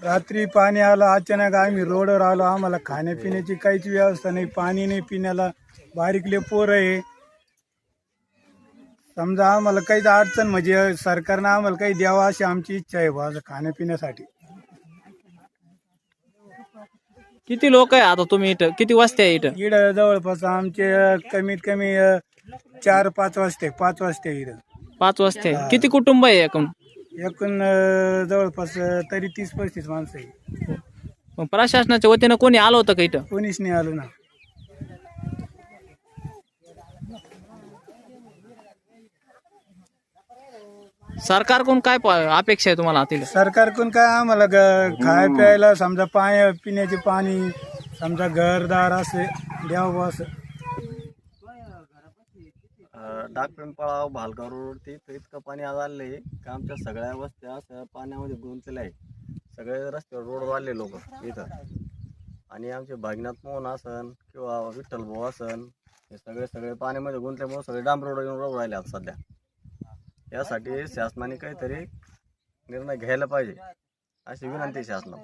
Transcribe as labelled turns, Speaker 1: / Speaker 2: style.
Speaker 1: रात्री पाणी आलं अचानक, आम्ही रोडवर आलो, आम्हाला खाण्यापिण्याची काहीच व्यवस्था नाही, पाणी नाही पिण्याला, बारीकले पोरं आहे. समजा आम्हाला काहीच अडचण म्हणजे सरकारनं आम्हाला काही द्यावं अशी आमची इच्छा आहे बा खाण्यापिण्यासाठी.
Speaker 2: किती लोक आहे आता तुम्ही इथं? किती वस्त्या आहे इथं?
Speaker 1: इकडं जवळपास आमचे कमीत कमी 4-5 वाजते, 5 वाजते इकडं.
Speaker 2: 5 वस्त्या आहे. किती कुटुंब आहे एकूण?
Speaker 1: एकूण जवळपास तरी 30-35 माणसं आहे.
Speaker 2: मग प्रशासनाच्या वतीनं कोणी आलं होतं का इथं?
Speaker 1: कोणीच नाही आलं ना.
Speaker 2: सरकारकडून काय अपेक्षा आहे तुम्हाला तिथं?
Speaker 1: सरकारकडून काय आम्हाला खाय प्यायला समजा पिण्याचे पाणी, समजा घरदार असे द्यावं असं.
Speaker 3: डाकपिंपळा भालगाव रोड इतकं पाणी आलं आहे का आमच्या सगळ्या वस्त्या असं पाण्यामध्ये गुंतलेल्या आहे. सगळे रस्त्यावर रोड वाढले लोक इथं. आणि आमचे भागनाथ मोहन असन किंवा विठ्ठल भाऊ असन, हे सगळे पाण्यामध्ये गुंतल्यामुळे सगळे डांबर रोड येऊन राहू राहिले आता सध्या. यासाठी शासनाने काहीतरी निर्णय घ्यायला पाहिजे अशी विनंती शासनाला.